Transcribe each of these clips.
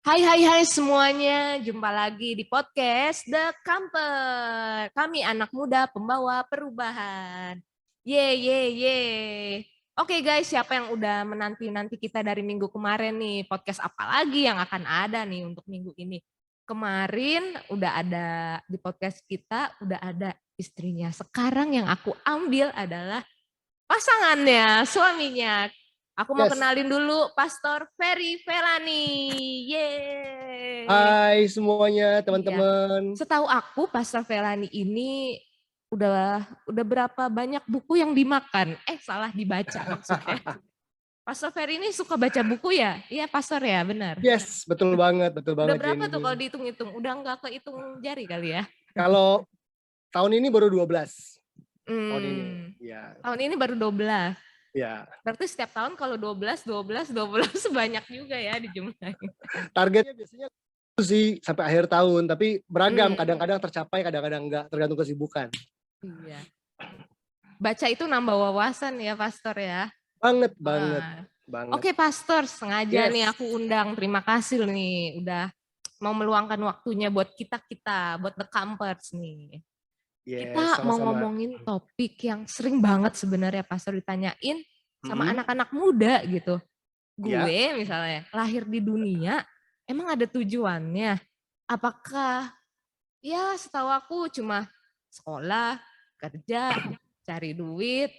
Hai semuanya, jumpa lagi di podcast The Camper. Kami anak muda pembawa perubahan. Ye. Oke guys, siapa yang udah menanti-nanti kita dari minggu kemarin nih? Podcast apa lagi yang akan ada nih untuk minggu ini? Kemarin udah ada di podcast kita, udah ada istrinya. Sekarang yang aku ambil adalah pasangannya, suaminya. Aku mau Yes. kenalin dulu Pastor Ferry Felani. Yeay. Hai semuanya Iya. teman-teman. Setahu aku Pastor Felani ini udah berapa banyak buku yang dimakan? Salah dibaca maksudnya. Pastor Ferry ini suka baca buku ya? Iya, Pastor ya, benar. Yes, betul banget Udah berapa tuh Jenny. kalau dihitung-hitung? Udah nggak kehitung jari kali ya? Kalau tahun ini baru 12. Tahun ini. Ya. Tahun ini baru 12. Ya. Berarti setiap tahun kalau 12 sebanyak juga ya dijumlahin. Targetnya biasanya sih sampai akhir tahun, tapi beragam, kadang-kadang tercapai, kadang-kadang enggak, tergantung kesibukan. Iya. Baca itu nambah wawasan ya, Pastor ya. Banget. Oke, Pastor, sengaja nih aku Yes. undang. Terima kasih nih udah mau meluangkan waktunya buat kita buat The Campers nih. Yes, Kita mau sama-sama. ngomongin topik yang sering banget sebenarnya Pastor ditanyain sama anak-anak muda gitu. Gue misalnya lahir di dunia, emang ada tujuannya? Apakah ya setahu aku cuma sekolah, kerja, cari duit,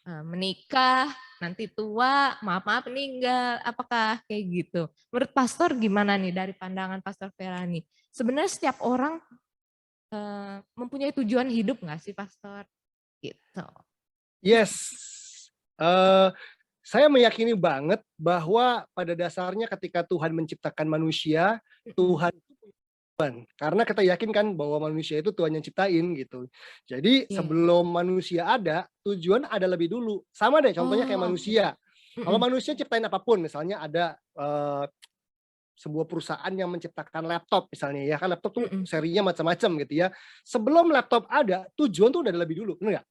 menikah, nanti tua, maaf meninggal. Apakah kayak gitu? Menurut Pastor gimana nih dari pandangan Pastor Ferani? Sebenarnya setiap orang mempunyai tujuan hidup nggak sih, Pastor? Gitu. Yes. Saya meyakini banget bahwa pada dasarnya ketika Tuhan menciptakan manusia, Tuhan karena kita yakin kan bahwa manusia itu Tuhan yang ciptain gitu. Jadi sebelum manusia ada, tujuan ada lebih dulu. Sama deh contohnya kayak manusia. Kalau manusia ciptain apapun, misalnya ada sebuah perusahaan yang menciptakan laptop misalnya ya kan, laptop tuh serinya macam-macam gitu ya. Sebelum laptop ada, tujuan tuh udah ada lebih dulu, bener nggak?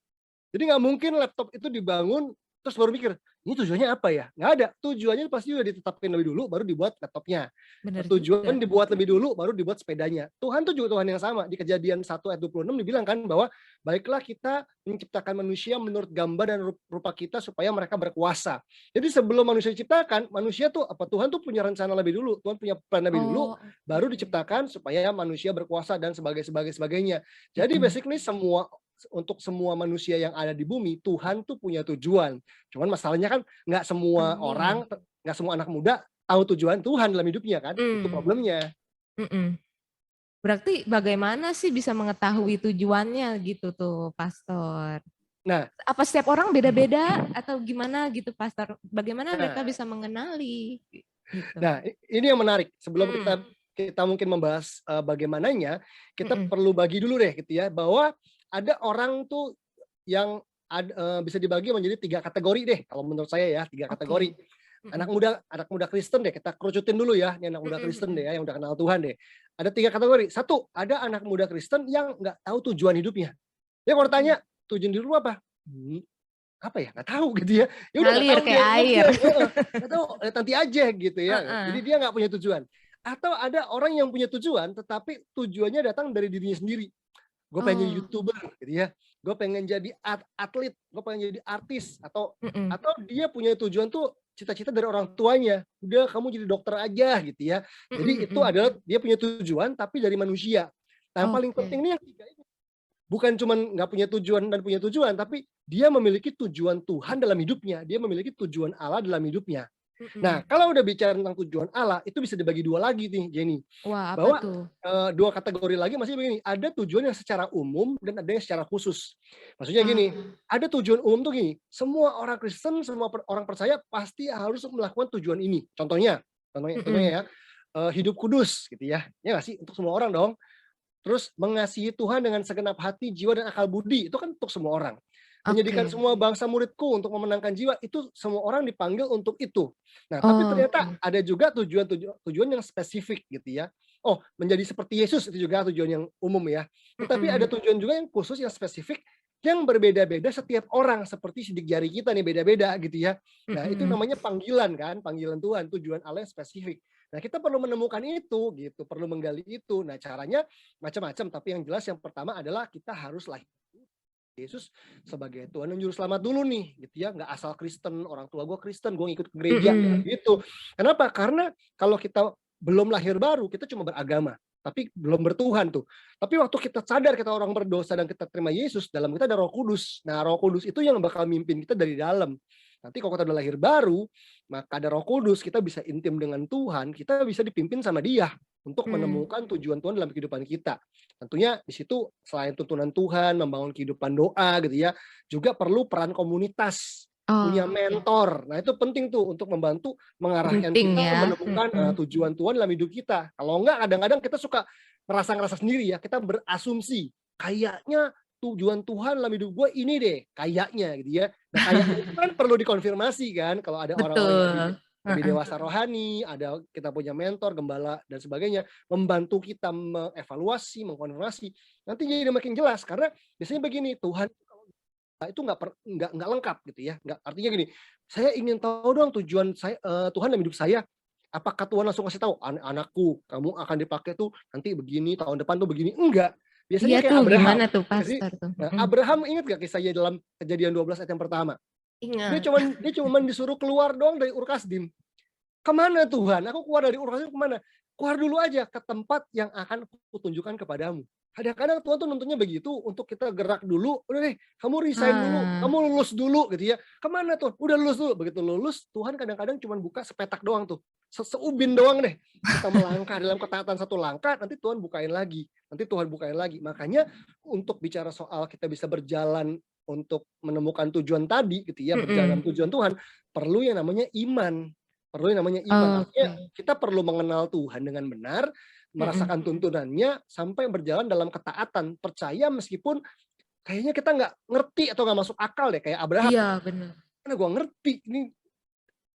Jadi nggak mungkin laptop itu dibangun terus baru mikir, ini tujuannya apa ya? Nggak ada. Tujuannya pasti udah ditetapkan lebih dulu, baru dibuat laptopnya. Benar juga. Tujuan dibuat lebih dulu, baru dibuat sepedanya. Tuhan tuh juga Tuhan yang sama. Di Kejadian 1 ayat 26 dibilang kan bahwa baiklah kita menciptakan manusia menurut gambar dan rupa kita supaya mereka berkuasa. Jadi sebelum manusia diciptakan, manusia tuh Tuhan tuh punya rencana lebih dulu. Tuhan punya plan lebih dulu, baru diciptakan supaya manusia berkuasa dan sebagainya. Jadi basically untuk semua manusia yang ada di bumi, Tuhan tuh punya tujuan. Cuman masalahnya kan nggak semua orang, nggak semua anak muda tahu tujuan Tuhan dalam hidupnya kan, itu problemnya. Berarti bagaimana sih bisa mengetahui tujuannya gitu tuh, Pastor? Nah, apa setiap orang beda-beda atau gimana gitu, Pastor? Bagaimana mereka bisa mengenali? Gitu. Nah, ini yang menarik. Sebelum kita mungkin membahas bagaimananya, kita perlu bagi dulu deh gitu ya, bahwa ada orang tuh yang bisa dibagi menjadi 3 kategori deh, kalau menurut saya ya, 3 kategori. Anak muda Kristen deh, kita kerucutin dulu ya, ini anak muda Kristen deh ya, yang udah kenal Tuhan deh. Ada 3 kategori. 1, ada anak muda Kristen yang nggak tahu tujuan hidupnya. Dia kalau tanya, tujuan hidup apa? Apa ya? Nggak tahu gitu ya. Ya udah nggak Ngalir tahu kayak air. nggak tahu, nanti aja gitu ya. Jadi dia nggak punya tujuan. Atau ada orang yang punya tujuan, tetapi tujuannya datang dari dirinya sendiri. Gue pengen jadi YouTuber gitu ya. Gue pengen jadi atlet, gue pengen jadi artis, atau dia punya tujuan tuh cita-cita dari orang tuanya. Udah kamu jadi dokter aja gitu ya. Jadi itu adalah dia punya tujuan tapi dari manusia. Nah, yang paling penting ini yang 3 ini. Bukan cuma nggak punya tujuan dan punya tujuan, tapi dia memiliki tujuan Tuhan dalam hidupnya. Dia memiliki tujuan Allah dalam hidupnya. Nah, kalau udah bicara tentang tujuan Allah, itu bisa dibagi 2 lagi nih, Jenny. Wah, apa Bahwa tuh? 2 kategori lagi masih begini, ada tujuan yang secara umum dan ada yang secara khusus. Maksudnya gini, ada tujuan umum tuh gini, semua orang Kristen, semua orang percaya pasti harus melakukan tujuan ini. Contohnya ya, hidup kudus gitu ya. Ya nggak sih? Untuk semua orang dong. Terus mengasihi Tuhan dengan segenap hati, jiwa, dan akal budi, itu kan untuk semua orang. Menjadikan semua bangsa muridku untuk memenangkan jiwa, itu semua orang dipanggil untuk itu. Nah, tapi ternyata ada juga tujuan yang spesifik gitu ya. Oh, menjadi seperti Yesus itu juga tujuan yang umum ya. Tetapi ada tujuan juga yang khusus, yang spesifik, yang berbeda-beda setiap orang, seperti sidik jari kita nih beda-beda gitu ya. Nah, itu namanya panggilan kan, panggilan Tuhan, tujuan Allah yang spesifik. Nah, kita perlu menemukan itu gitu, perlu menggali itu. Nah, caranya macam-macam, tapi yang jelas yang pertama adalah kita harus lahir Yesus sebagai Tuhan dan Juru Selamat dulu nih, gitu ya. Nggak asal Kristen, orang tua gue Kristen, gue ngikut ke gereja, nggak Mhm. gitu. Kenapa? Karena kalau kita belum lahir baru, kita cuma beragama, tapi belum bertuhan tuh. Tapi waktu kita sadar kita orang berdosa dan kita terima Yesus, dalam kita ada Roh Kudus. Nah, Roh Kudus itu yang bakal mimpin kita dari dalam. Nanti kalau kita udah lahir baru, maka ada Roh Kudus, kita bisa intim dengan Tuhan, kita bisa dipimpin sama Dia untuk Mmm. menemukan tujuan Tuhan dalam kehidupan kita. Tentunya di situ selain tuntunan Tuhan, membangun kehidupan doa gitu ya, juga perlu peran komunitas, punya Oke, mentor. Nah, itu penting tuh untuk membantu mengarahkan penting kita ya, menemukan mhm. tujuan Tuhan dalam hidup kita. Kalau enggak kadang-kadang kita suka ngerasa-ngerasa sendiri ya, kita berasumsi, kayaknya tujuan Tuhan dalam hidup gue ini deh, kayaknya gitu ya. Nah, kayaknya itu kan perlu dikonfirmasi kan, kalau ada orang-orang yang Betul, lebih heeh. dewasa rohani, ada kita punya mentor, gembala dan sebagainya, membantu kita mengevaluasi, mengkonfirmasi, nanti jadi makin jelas. Karena biasanya begini, Tuhan itu nggak lengkap gitu ya, nggak artinya gini, saya ingin tahu dong tujuan saya Tuhan dalam hidup saya. Apakah Tuhan langsung kasih tahu, "Anakku, kamu akan dipakai tuh nanti begini, tahun depan tuh begini." Enggak. Biasanya Iya kayak tuh, Abraham, gimana tuh ya sih? pastor tuh? Nah, Mhm. Abraham ingat gak kisahnya dalam Kejadian 12 ayat yang pertama? Dia Ingat. cuman dia cuman disuruh keluar doang dari Ur Kasdim. "Kemana Tuhan? Aku keluar dari Ur Kasdim kemana?" "Keluar dulu aja ke tempat yang akan kutunjukkan kepadamu." Kadang-kadang Tuhan tuh nuntunnya begitu untuk kita gerak dulu, "Udah deh, kamu resign dulu, Ah, kamu lulus dulu," gitu ya. "Kemana tuh?" "Udah lulus dulu." Begitu lulus, Tuhan kadang-kadang cuman buka sepetak doang tuh, seubin doang deh. Kita melangkah dalam ketaatan satu langkah, nanti Tuhan bukain lagi, nanti Tuhan bukain lagi. Makanya untuk bicara soal kita bisa berjalan untuk menemukan tujuan tadi gitu ya, berjalan mhm. dalam tujuan Tuhan, perlu yang namanya iman. Perlu yang namanya iman, artinya Oke, kita perlu mengenal Tuhan dengan benar, mhm. merasakan tuntunannya, sampai berjalan dalam ketaatan. Percaya meskipun kayaknya kita nggak ngerti atau nggak masuk akal deh, kayak Abraham, Iya bener. "Mana gua ngerti, ini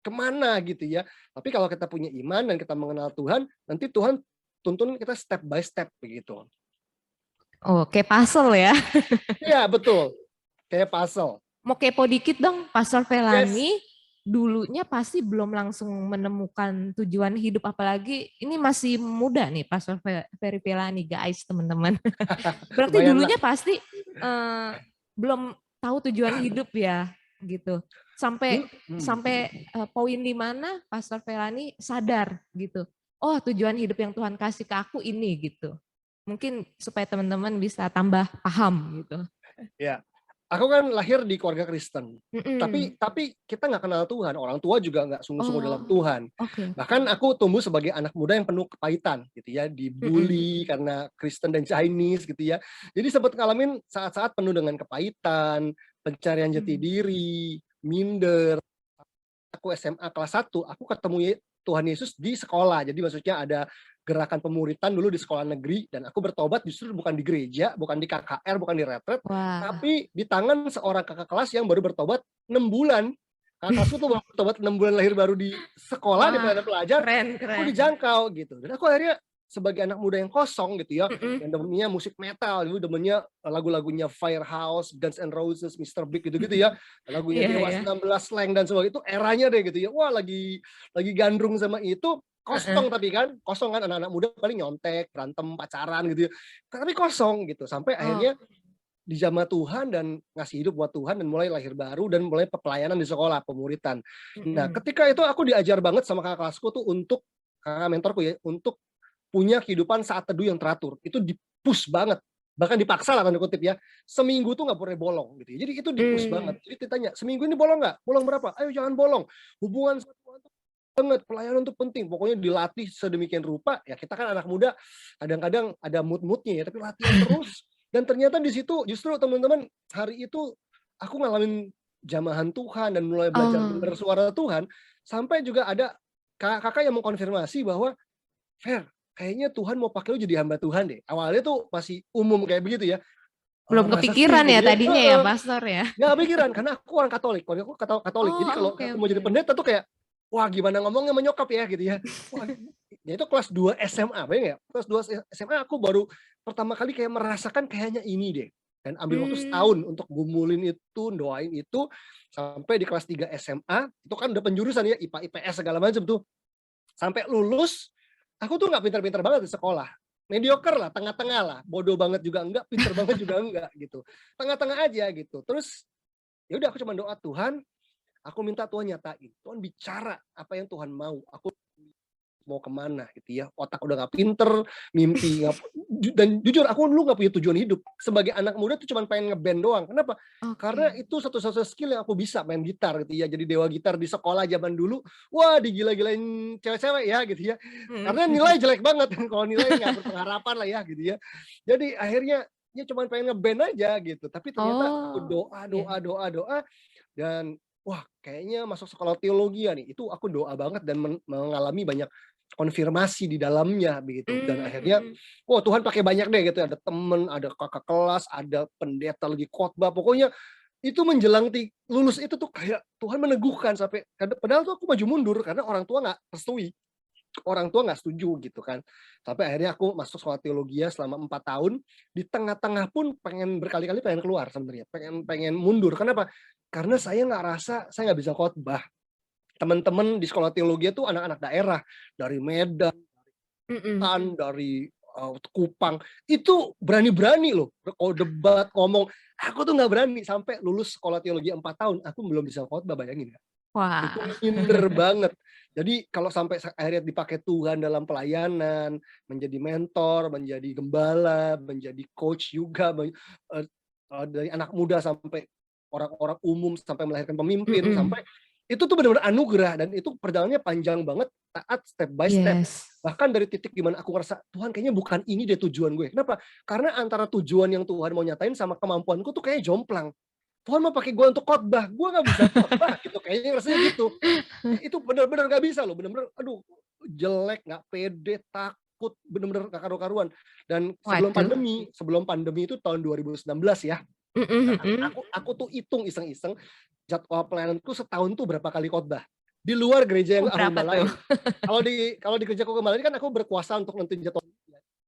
kemana?" gitu ya. Tapi kalau kita punya iman dan kita mengenal Tuhan, nanti Tuhan tuntun kita step by step, begitu. Oh, kayak puzzle ya. Iya betul, kayak puzzle. Mau kepo dikit dong, Pastor Yes. Felani dulunya pasti belum langsung menemukan tujuan hidup, apalagi ini masih muda nih Pastor Ferry Felani guys, teman-teman. Berarti Lumayan lah. dulunya pasti belum tahu tujuan hidup ya, gitu. Sampai Dulu sampai poin di mana Pastor Felani sadar gitu. Oh, tujuan hidup yang Tuhan kasih ke aku ini gitu. Mungkin supaya teman-teman bisa tambah paham gitu. ya. Aku kan lahir di keluarga Kristen, tapi Mm-mm. tapi kita nggak kenal Tuhan, orang tua juga nggak sungguh-sungguh dalam Oh, Tuhan. oke. Bahkan aku tumbuh sebagai anak muda yang penuh kepahitan gitu ya, Mm-mm. dibully karena Kristen dan Chinese gitu ya. Jadi sempat ngalamin saat-saat penuh dengan kepahitan, pencarian jati Mm. diri, minder. Aku SMA kelas 1, aku ketemu Tuhan Yesus di sekolah. Jadi maksudnya ada gerakan pemuritan dulu di sekolah negeri dan aku bertobat justru bukan di gereja, bukan di KKR, bukan di retret, Wah, tapi di tangan seorang kakak kelas yang baru bertobat 6 bulan. Kakak kelasku tuh baru bertobat 6 bulan lahir baru di sekolah, di wah, pelayanan pelajar, keren, aku keren. dijangkau gitu. Dan aku akhirnya sebagai anak muda yang kosong gitu ya, Mm-mm. yang demennya musik metal, dulu demennya lagu-lagunya Firehouse, Guns N' Roses, Mr. Big gitu-gitu ya, lagunya Iya, Dewa ya. 19 Slang dan sebagainya, itu eranya deh gitu ya. Wah, lagi gandrung sama itu, kosong Heeh. tapi kan, kosong kan anak-anak muda paling nyontek, berantem, pacaran gitu ya. Tapi kosong gitu, sampai Oh, akhirnya dijamah Tuhan dan ngasih hidup buat Tuhan dan mulai lahir baru dan mulai pelayanan di sekolah, pemuritan. Nah, mm-mm. ketika itu aku diajar banget sama kakak kelasku tuh untuk, kakak mentorku ya, untuk punya kehidupan saat teduh yang teratur. Itu di-push banget, bahkan dipaksa lah tanda kutip ya. Seminggu tuh nggak boleh bolong gitu ya. Jadi itu di-push Mm. banget. Jadi ditanya, "Seminggu ini bolong nggak? Bolong berapa? Ayo jangan bolong. Hubungan sama Tuhan tuh banget, pelayanan tuh penting." Pokoknya dilatih sedemikian rupa, ya kita kan anak muda kadang-kadang ada mood-moodnya ya, tapi latihan terus. Dan ternyata di situ justru teman-teman, hari itu aku ngalamin jamahan Tuhan dan mulai belajar Oh, dengar suara Tuhan, sampai juga ada kakak-kakak yang mengkonfirmasi bahwa, "Fer, kayaknya Tuhan mau pakai lu jadi hamba Tuhan deh." Awalnya tuh masih umum kayak begitu ya, belum "Masa sih?" kepikiran gitu ya ya, tadinya ya, heeh, Pastor ya. nggak kepikiran karena aku orang Katolik, keluargaku Katolik. Jadi Oh, kalau oke, aku mau jadi oke. pendeta tuh kayak, wah gimana ngomongnya sama nyokap ya gitu ya. Wah, ya itu kelas 2 SMA, bayangin nggak? Kelas 2 SMA aku baru pertama kali kayak merasakan kayaknya ini deh, dan ambil waktu Hmm. setahun untuk gumulin itu, doain itu, sampai di kelas 3 SMA, itu kan udah penjurusan ya, IPA, IPS segala macam tuh. Sampai lulus, aku tuh nggak pintar-pintar banget di sekolah. Mediocre lah, tengah-tengah lah. Bodoh banget juga enggak, pinter banget juga enggak gitu. Tengah-tengah aja gitu. Terus ya udah aku cuma doa, Tuhan, aku minta Tuhan nyatain. Tuhan bicara apa yang Tuhan mau. Aku mau kemana gitu ya. Otak udah nggak pinter, mimpi nggak, dan jujur aku dulu nggak punya tujuan hidup. Sebagai anak muda tuh cuma pengen ngeband doang. Kenapa? Karena Oke. itu satu-satunya skill yang aku bisa, main gitar gitu ya. Jadi dewa gitar di sekolah zaman dulu, wah digila-gilain cewek-cewek ya gitu ya. Karena nilai jelek banget, kalau nilai nggak berpengharapan lah ya gitu ya. Jadi akhirnya ya cuma pengen ngeband aja gitu. Tapi ternyata aku Oh, doa, iya. doa, doa, doa, dan wah kayaknya masuk sekolah teologi ya nih. Itu aku doa banget dan mengalami banyak konfirmasi di dalamnya begitu, dan akhirnya Mhm. Tuhan pakai banyak deh gitu, ada temen, ada kakak kelas, ada pendeta lagi khotbah, pokoknya itu menjelang lulus itu tuh kayak Tuhan meneguhkan sampai padahal tuh aku maju mundur karena orang tua nggak restui, orang tua nggak setuju gitu kan. Sampai akhirnya aku masuk sekolah teologi ya selama 4 tahun, di tengah-tengah pun pengen berkali-kali pengen keluar sebenarnya, pengen pengen mundur. Kenapa? Karena saya nggak rasa saya nggak bisa khotbah. Teman-teman di sekolah teologi itu anak-anak daerah, dari Medan, Mhm. dari, Kupang, itu berani-berani loh, kalau debat, ngomong. Aku tuh nggak berani, sampai lulus sekolah teologi 4 tahun, aku belum bisa khotbah, bayangin ya. Itu Wah. minder banget. Jadi kalau sampai akhirnya dipakai Tuhan dalam pelayanan, menjadi mentor, menjadi gembala, menjadi coach juga, eee dari anak muda sampai orang-orang umum, sampai melahirkan pemimpin, Mhm. sampai itu tuh benar-benar anugerah, dan itu perjalanannya panjang banget, taat step by step. Yes. Bahkan dari titik di mana aku ngerasa, Tuhan kayaknya bukan ini deh tujuan gue. Kenapa? Karena antara tujuan yang Tuhan mau nyatain sama kemampuanku tuh kayaknya jomplang. Tuhan mau pakai gue untuk khotbah, gue nggak bisa khotbah gitu, kayaknya rasanya gitu. Itu bener-bener nggak bisa loh, bener-bener aduh jelek, nggak pede, takut, bener-bener nggak karu-karuan. Dan Waduh. sebelum pandemi itu tahun 2019 ya, Mhm mhm. aku tuh hitung iseng-iseng, jadwal pelayananku setahun tuh berapa kali khotbah, di luar gereja Oh, yang aku berapa tuh? gembalain. Kalau di gerejaku gembalain kan aku berkuasa untuk nentuin jadwal,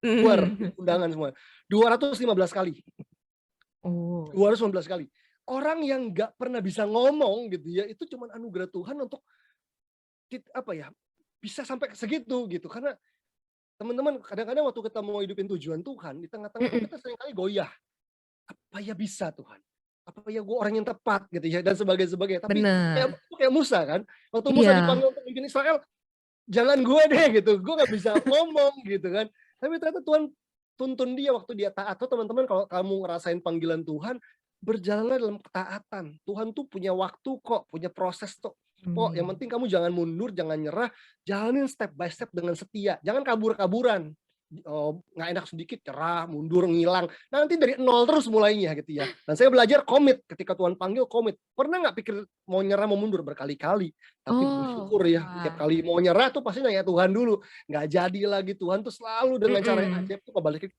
luar Mhm. undangan semua, 215 kali. Oh. 215 kali. Orang yang nggak pernah bisa ngomong gitu ya, itu cuman anugerah Tuhan untuk apa ya, bisa sampai segitu gitu. Karena teman-teman kadang-kadang waktu kita mau hidupin tujuan Tuhan, di tengah-tengah tuh Mhm. kita seringkali goyah. Apa ya bisa Tuhan? Apa ya gue orang yang tepat gitu ya, dan sebagainya. Tapi Bener. kayak Musa kan, waktu Musa Iya. dipanggil untuk mimpin Israel, jangan gue deh gitu, gue nggak bisa ngomong gitu kan. Tapi ternyata Tuhan tuntun dia waktu dia taat. Tuh teman-teman, kalau kamu ngerasain panggilan Tuhan, berjalanlah dalam ketaatan. Tuhan tuh punya waktu kok, punya proses kok. Yang Mmm. penting kamu jangan mundur, jangan nyerah, jalanin step by step dengan setia. Jangan kabur-kaburan. Nggak enak sedikit, nyerah, mundur, ngilang. Nanti dari nol terus mulainya gitu ya. Dan saya belajar komit, ketika Tuhan panggil komit. Pernah nggak pikir mau nyerah, mau mundur? Berkali-kali. Tapi Oh, bersyukur ya, tiap wah. kali mau nyerah tuh pasti nanya Tuhan dulu. Nggak jadi lagi, Tuhan tuh selalu dengan cara yang Mhm. ajaib tuh kebalikin.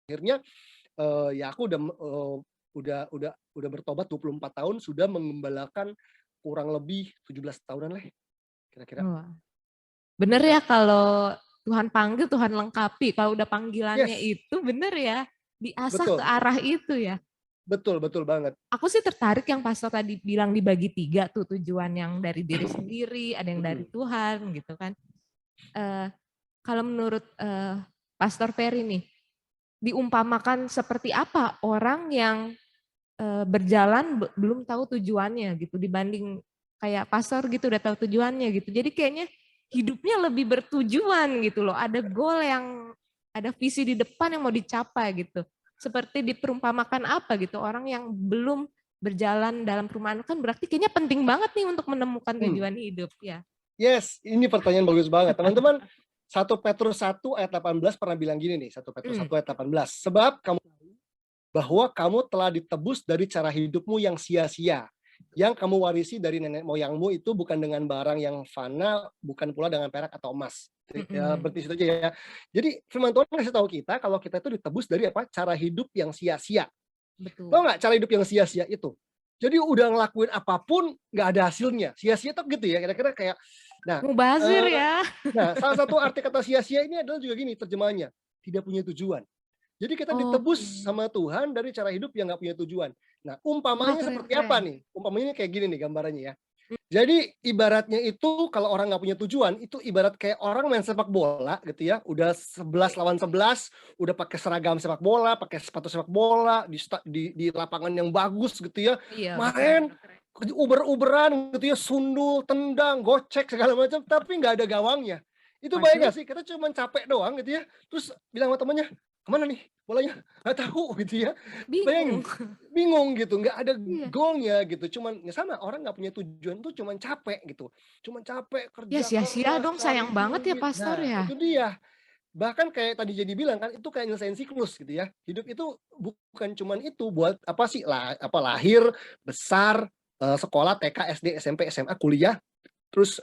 Akhirnya, ya aku udah bertobat 24 tahun, sudah mengembalakan kurang lebih 17 tahunan lah kira-kira. Wah. Bener ya kalau Tuhan panggil, Tuhan lengkapi. Kalau udah panggilannya Yes, itu bener ya, diasah ke betul, arah itu ya. betul betul banget. Aku sih tertarik yang pastor tadi bilang dibagi 3 tuh, tujuan yang dari diri sendiri, ada yang dari Mhm. Tuhan gitu kan. Eee, Kalau menurut, Pastor Ferry nih, diumpamakan seperti apa orang yang, berjalan belum tahu tujuannya gitu dibanding kayak pastor gitu udah tahu tujuannya gitu. Jadi kayaknya hidupnya lebih bertujuan gitu loh, ada goal yang ada visi di depan yang mau dicapai gitu. Seperti diperumpamakan apa gitu, orang yang belum berjalan dalam perumahan kan berarti kayaknya penting banget nih untuk menemukan Mmm, tujuan hidup ya. yes, ini pertanyaan bagus banget. Teman-teman, 1 Petrus 1 ayat 18 pernah bilang gini nih, 1 Petrus 1 ayat 18, "Sebab kamu bahwa kamu telah ditebus dari cara hidupmu yang sia-sia, yang kamu warisi dari nenek moyangmu itu bukan dengan barang yang fana, bukan pula dengan perak atau emas." Ya, Mhm, berarti situ aja ya. Jadi firman Tuhan ngasih tahu kita kalau kita itu ditebus dari apa? Cara hidup yang sia-sia. Tahu betul. nggak cara hidup yang sia-sia itu? Jadi udah ngelakuin apapun nggak ada hasilnya. Sia-sia tuh gitu ya, kira-kira kayak nah, Mubazir eee, ya. salah satu arti kata sia-sia ini adalah juga gini terjemahannya, tidak punya tujuan. Jadi kita ditebus Oke. sama Tuhan dari cara hidup yang nggak punya tujuan. Nah, Wah, umpamanya keren seperti apa keren. nih? Umpamanya kayak gini nih gambarannya ya. Jadi ibaratnya itu kalau orang nggak punya tujuan, itu ibarat kayak orang main sepak bola gitu ya, udah 11 lawan 11, udah pakai seragam sepak bola, pakai sepatu sepak bola, di lapangan yang bagus gitu ya, Iya betul. main uber-uberan gitu ya, sundul, tendang, gocek segala macam, tapi nggak ada gawangnya. Itu bayang Waduh, nggak sih? Kita cuma capek doang gitu ya, terus bilang sama temannya, "Kemana nih bolanya?" "Nggak tahu," gitu ya. bingung. Bayangin, bingung gitu, nggak ada Iya. goal-nya gitu, cuman ya sama orang nggak punya tujuan tuh cuman capek gitu, cuman capek Ya kerja sia-sia keras dong, cari sayang banget ya duit. pastor Nah, ya? itu dia. Bahkan kayak tadi Jenny bilang kan, itu kayak nyelesain siklus gitu ya. Hidup itu bukan cuman itu buat apa sih, lahir, besar, sekolah TK, SD, SMP, SMA, kuliah, terus,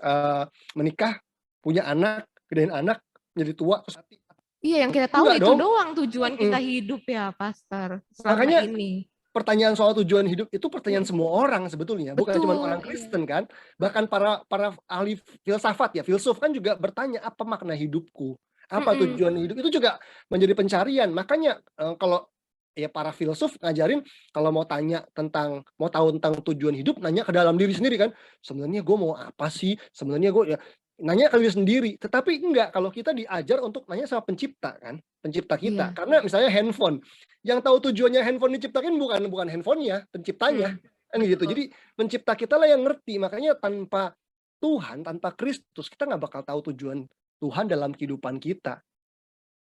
menikah, punya anak, gedein anak, jadi tua, terus mati. Iya, yang kita tahu Enggak itu dong. doang tujuan kita Mhm. hidup ya pastor, selama Makanya ini. pertanyaan soal tujuan hidup itu pertanyaan Mhm. semua orang sebetulnya, bukan cuma orang Betul, iya. Kristen kan. Bahkan para para ahli filsafat ya, filsuf kan juga bertanya, "Apa makna hidupku? Apa Mhm. tujuan hidup?" Itu juga menjadi pencarian. Makanya, kalau ya para filsuf ngajarin kalau mau tahu tentang tujuan hidup, nanya ke dalam diri sendiri kan, "Sebenarnya gue mau apa sih? Sebenarnya gue" ya nanya ke diri sendiri. Tetapi enggak, kalau kita diajar untuk nanya sama pencipta kan, pencipta kita. Iya. Karena misalnya handphone, yang tahu tujuannya handphone diciptakan bukan bukan handphonenya, penciptanya, Mhm. kan gitu. Betul. Jadi pencipta kita lah yang ngerti, makanya tanpa Tuhan, tanpa Kristus, kita nggak bakal tahu tujuan Tuhan dalam kehidupan kita,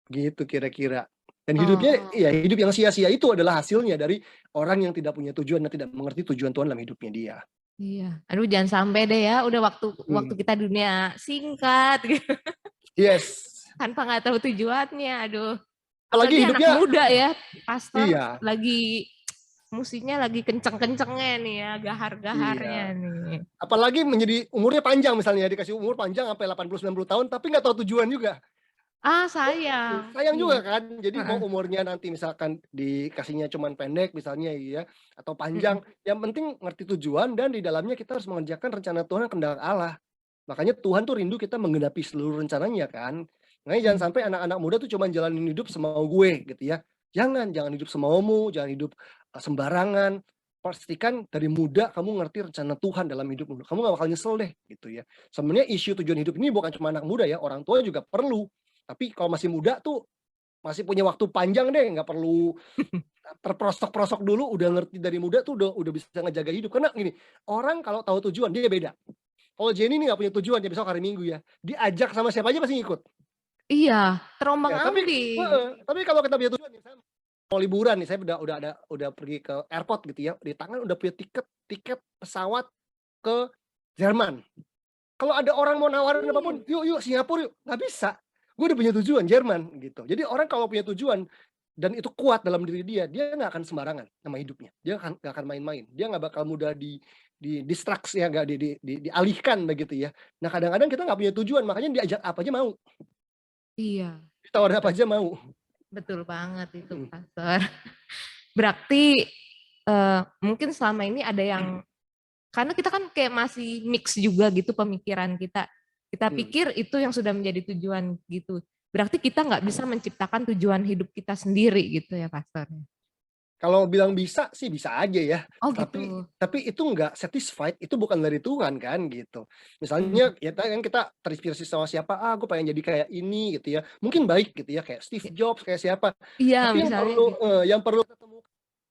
gitu kira-kira. Dan hidupnya Oh, ya hidup yang sia-sia itu adalah hasilnya dari orang yang tidak punya tujuan dan tidak mengerti tujuan Tuhan dalam hidupnya dia. iya. Aduh jangan sampai deh ya, udah waktu waktu Mhm. kita dunia singkat gitu, Yes. tanpa nggak tahu tujuannya, aduh. Apalagi Apalagi anak hidupnya muda ya, pastor iya lagi musiknya lagi kenceng-kencengnya nih ya, gahar-gaharnya iya. nih. Apalagi menjadi umurnya panjang misalnya, dikasih umur panjang sampai 80, 90 tahun, tapi nggak tahu tujuan juga. Ah, sayang. Sayang Iya. juga kan, jadi mau Heeh. umurnya nanti misalkan dikasihnya cuman pendek misalnya ya, atau Mhm. panjang, yang penting ngerti tujuan dan di dalamnya kita harus mengerjakan rencana Tuhan dan kehendak Allah. Makanya Tuhan tuh rindu kita menggenapi seluruh rencananya kan. Makanya jangan Iya. sampai anak-anak muda tuh cuman jalanin hidup semau gue gitu ya. Jangan hidup semaumu, jangan hidup, sembarangan. Pastikan dari muda kamu ngerti rencana Tuhan dalam hidupmu, kamu gak bakal nyesel deh gitu ya. Sebenarnya isu tujuan hidup ini bukan cuma anak muda ya, orang tua juga perlu. Tapi kalau masih muda tuh, masih punya waktu panjang deh, nggak perlu terprosok-prosok dulu, udah ngerti dari muda tuh udah bisa ngejaga hidup. Karena gini, orang kalau tahu tujuan dia beda. Kalau Jenny ini nggak punya tujuan, ya besok hari Minggu ya, diajak sama siapa aja pasti ngikut. Iya, Ya, tapi terombang-ambing. heeh, tapi kalau kita punya tujuan, misalnya mau liburan nih, saya udah pergi ke airport gitu ya, di tangan udah punya tiket tiket pesawat ke Jerman. Kalau ada orang mau nawarin Iya. apapun, "Yuk yuk Singapura yuk," nggak bisa. Gue udah punya tujuan, Jerman, gitu. Jadi orang kalau punya tujuan dan itu kuat dalam diri dia, dia nggak akan sembarangan sama hidupnya. Dia nggak akan main-main. Dia nggak bakal mudah distraksi ya, nggak dialihkan begitu ya. Nah, kadang-kadang kita nggak punya tujuan, makanya diajak apa aja mau, Iya, ditawarin apa bet aja mau. betul banget itu, Mhm, pastor. Berarti, mungkin selama ini ada yang karena kita kan kayak masih mix juga gitu pemikiran kita. Kita mhm. pikir itu yang sudah menjadi tujuan gitu. Berarti kita nggak bisa menciptakan tujuan hidup kita sendiri gitu ya, pastor? Kalau bilang bisa sih bisa aja ya, Oh tapi gitu. tapi itu nggak satisfied, itu bukan dari Tuhan kan gitu. Mmm. Misalnya ya kan kita terinspirasi sama siapa, "Ah, gue pengen jadi kayak ini," gitu ya. Mungkin baik gitu ya, kayak Steve Jobs, kayak siapa. Iya, Tapi misalnya gitu. yang perlu ketemu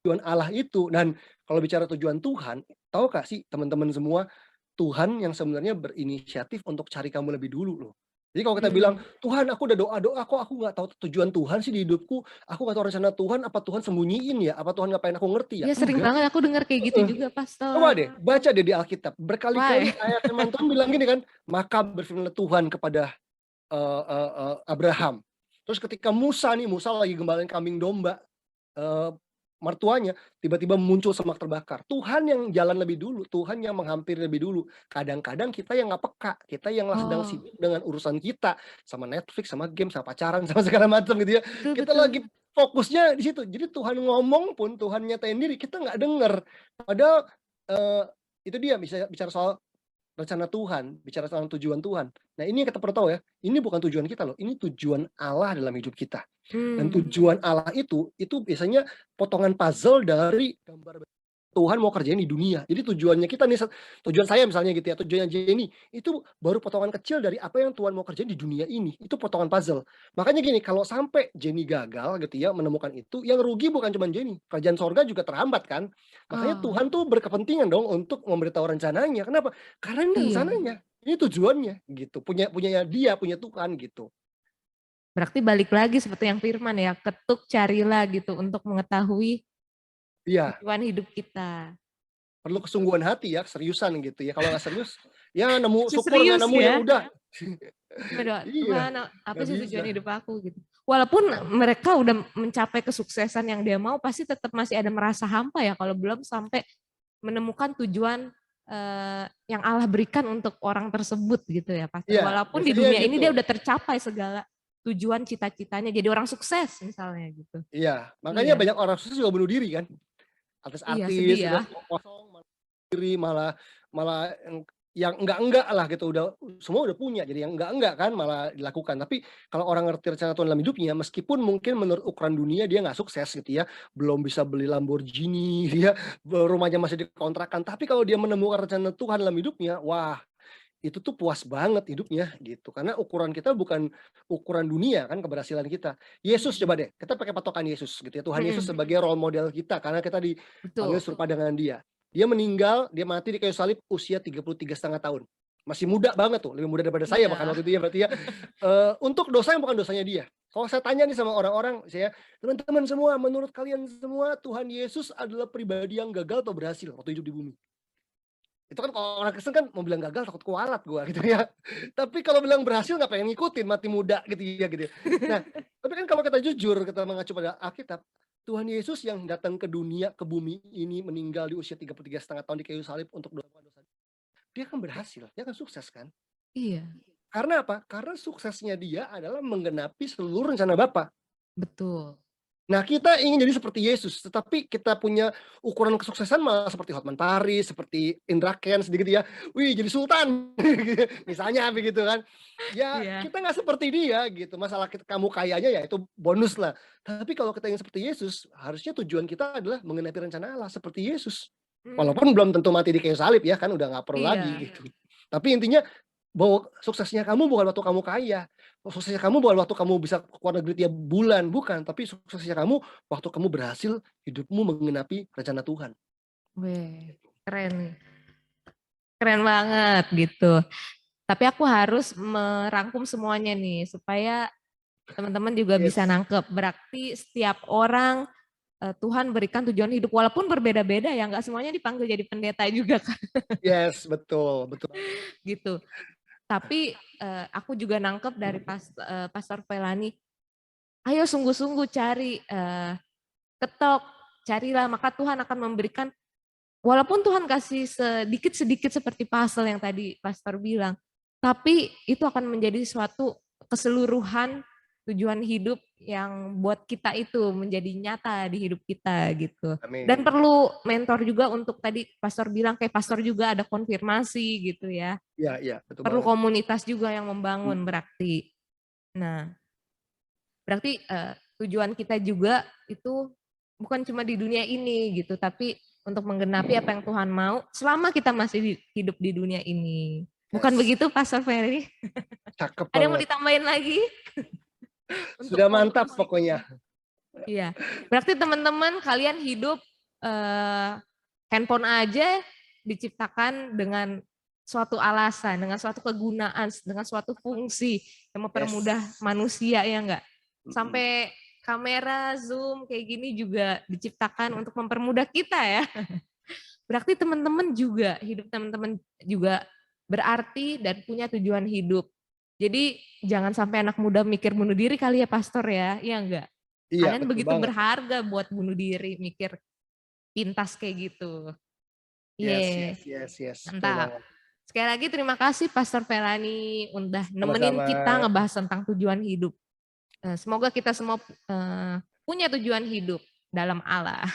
tujuan Allah itu. Dan kalau bicara tujuan Tuhan, tahu nggak sih teman-teman semua, Tuhan yang sebenarnya berinisiatif untuk cari kamu lebih dulu loh. Jadi kalau kita bilang, Mmm. "Tuhan aku udah doa-doa kok aku nggak tahu tujuan Tuhan sih di hidupku, aku nggak tahu rencana Tuhan, apa Tuhan sembunyiin ya? Apa Tuhan nggak pengen aku ngerti ya?" Iya sering Enggak, banget aku dengar kayak gitu heeh. juga, Coba pastor. deh, baca deh di Alkitab, Why? berkali-kali ayat firman Tuhan bilang gini kan, "Maka berfirmanlah Tuhan kepada, Abraham." Terus ketika Musa lagi gembalain kambing domba, eee, mertuanya tiba-tiba muncul semak terbakar. Tuhan yang jalan lebih dulu, Tuhan yang menghampiri lebih dulu. Kadang-kadang kita yang nggak peka, kita yang sedang Oh, sibuk dengan urusan kita, sama Netflix, sama game, sama pacaran, sama segala macam gitu ya. betul Kita betul. lagi fokusnya di situ. Jadi Tuhan ngomong pun, Tuhan nyatain diri, kita nggak denger. Padahal, eee, itu dia bisa bicara soal rencana Tuhan, bicara tentang tujuan Tuhan. Nah, ini yang kita perlu tahu ya, ini bukan tujuan kita loh, ini tujuan Allah dalam hidup kita. Dan Mmm. tujuan Allah itu biasanya potongan puzzle dari gambar Tuhan mau kerjain di dunia. Jadi tujuannya kita nih, tujuan saya misalnya gitu ya, tujuannya Jenny, itu baru potongan kecil dari apa yang Tuhan mau kerjain di dunia ini. Itu potongan puzzle. Makanya gini, kalau sampai Jenny gagal gitu ya menemukan itu, yang rugi bukan cuma Jenny, kerajaan sorga juga terhambat kan. Makanya Oh, Tuhan tuh berkepentingan dong untuk memberitahu rencananya. Kenapa? Karena ini iya. rencananya, ini tujuannya gitu. Punya dia, punya Tuhan gitu. Berarti balik lagi seperti yang firman ya, ketuk carilah gitu untuk mengetahui Iya, tujuan hidup kita. perlu kesungguhan hati ya, keseriusan gitu ya. Kalau nggak serius, ya nemu syukur, nggak Serius nemu ya ya, udah. berdoa, Iya, Tuhan apa nggak sih bisa. tujuan hidup aku gitu. Walaupun mereka udah mencapai kesuksesan yang dia mau, pasti tetap masih ada merasa hampa ya kalau belum sampai menemukan tujuan yang Allah berikan untuk orang tersebut gitu ya Pastor. Iya, Walaupun di biasanya dunia ini gitu. dia udah tercapai segala tujuan cita-citanya jadi orang sukses misalnya gitu. Iya, makanya Iya, banyak orang sukses juga bunuh diri kan. iya sedih Artis-artis ya. udah kosong, malah diri, malah malah yang enggak-enggak lah gitu, udah semua udah punya, jadi yang enggak-enggak kan malah dilakukan. Tapi kalau orang ngerti rencana Tuhan dalam hidupnya, meskipun mungkin menurut ukuran dunia dia nggak sukses gitu ya, belum bisa beli Lamborghini, dia rumahnya masih dikontrakan, tapi kalau dia menemukan rencana Tuhan dalam hidupnya, wah itu tuh puas banget hidupnya gitu. Karena ukuran kita bukan ukuran dunia kan keberhasilan kita. Yesus coba deh, kita pakai patokan Yesus gitu ya. Tuhan Yesus Mm-mm, sebagai role model kita karena kita dipanggil betul. serupa dengan dia. Dia meninggal, dia mati di kayu salib usia 33,5 tahun. Masih muda banget tuh, lebih muda daripada saya bahkan Iya. waktu itu ya berarti ya. Untuk dosa yang bukan dosanya dia. Kalau saya tanya nih sama orang-orang, saya, teman-teman semua, menurut kalian semua Tuhan Yesus adalah pribadi yang gagal atau berhasil waktu hidup di bumi? Itu kan kalau orang Kristen kan mau bilang gagal takut kualat gua gitu ya. Tapi kalau bilang berhasil nggak pengen ngikutin, mati muda gitu ya gitu ya. Nah, tapi kan kalau kita jujur, kita mengacu pada Alkitab, Tuhan Yesus yang datang ke dunia, ke bumi ini meninggal di usia 33,5 tahun di kayu salib untuk dosa-dosa. Dia kan berhasil, dia kan sukses kan. Iya, Karena apa? Karena suksesnya dia adalah menggenapi seluruh rencana Bapa. betul. Nah, kita ingin jadi seperti Yesus, tetapi kita punya ukuran kesuksesan malah seperti Hotman Paris, seperti Indra Kents gitu ya. Wih, jadi sultan. Misalnya begitu kan. Ya, Iya. kita nggak seperti dia gitu. Masalah kamu kayanya ya itu bonus lah. Tapi kalau kita ingin seperti Yesus, harusnya tujuan kita adalah mengenapi rencana Allah seperti Yesus. Hmm, Walaupun belum tentu mati di kayu salib ya kan udah nggak perlu lagi iya. gitu. Tapi intinya bahwa suksesnya kamu bukan waktu kamu kaya, suksesnya kamu bukan waktu kamu bisa ke luar negeri tiap bulan, bukan. Tapi suksesnya kamu waktu kamu berhasil hidupmu mengenapi rencana Tuhan. Weh, keren nih. Keren banget gitu. Tapi aku harus merangkum semuanya nih supaya teman-teman juga bisa Yes, nangkep. Berarti setiap orang Tuhan berikan tujuan hidup walaupun berbeda-beda ya, nggak semuanya dipanggil jadi pendeta juga kan yes, betul, betul. gitu. Tapi aku juga nangkep dari Pastor Pelani, ayo sungguh-sungguh cari, ketok, carilah maka Tuhan akan memberikan. Walaupun Tuhan kasih sedikit-sedikit seperti puzzle yang tadi Pastor bilang, tapi itu akan menjadi suatu keseluruhan tujuan hidup yang buat kita itu menjadi nyata di hidup kita gitu. Dan Amin. perlu mentor juga untuk tadi Pastor bilang, kayak Pastor juga ada konfirmasi gitu ya. Iya, iya, betul Perlu banget. komunitas juga yang membangun Mhm. berarti. Nah, berarti tujuan kita juga itu bukan cuma di dunia ini gitu, tapi untuk menggenapi apa yang Tuhan mau selama kita masih hidup di dunia ini. Bukan Yes, begitu, Pastor Ferry? cakep Ada yang mau banget. ditambahin lagi untuk Sudah mantap konklusi? pokoknya. Iya, berarti teman-teman kalian hidup handphone aja diciptakan dengan suatu alasan, dengan suatu kegunaan, dengan suatu fungsi yang mempermudah Yes. manusia ya enggak? Mhm. Sampai kamera, zoom kayak gini juga diciptakan untuk mempermudah kita ya. Berarti teman-teman juga, hidup teman-teman juga berarti dan punya tujuan hidup. Jadi jangan sampai anak muda mikir bunuh diri kali ya Pastor ya, iya enggak? Iya, Kalian betul begitu banget. berharga buat bunuh diri, mikir pintas kayak gitu. Yes, Iya, yes, yes, yes, betul mantap. banget. Sekali lagi terima kasih Pastor Pelani udah nemenin Sama-sama. kita ngebahas tentang tujuan hidup. Semoga kita semua punya tujuan hidup dalam Allah.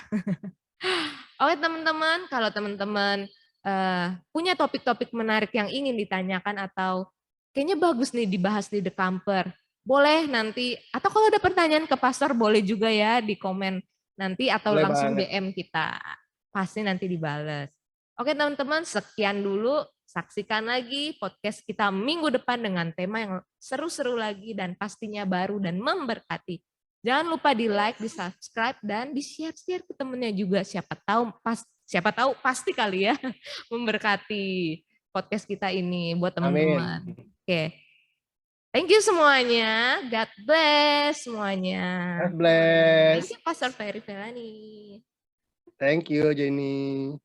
Oke teman-teman, kalau teman-teman punya topik-topik menarik yang ingin ditanyakan atau kayaknya bagus nih dibahas di The Camper, boleh nanti, atau kalau ada pertanyaan ke Pastor boleh juga ya di komen nanti atau Boleh langsung banget. DM kita. pasti nanti dibales. Oke teman-teman, sekian dulu. Saksikan lagi podcast kita minggu depan dengan tema yang seru-seru lagi dan pastinya baru dan memberkati. Jangan lupa di like, di subscribe, dan di share-share ke temennya juga. Siapa tahu pasti kali ya memberkati podcast kita ini buat teman-teman. Oke. Thank you semuanya. God bless semuanya. God bless. Thank you Pastor Ferry Felani. Thank you Jenny.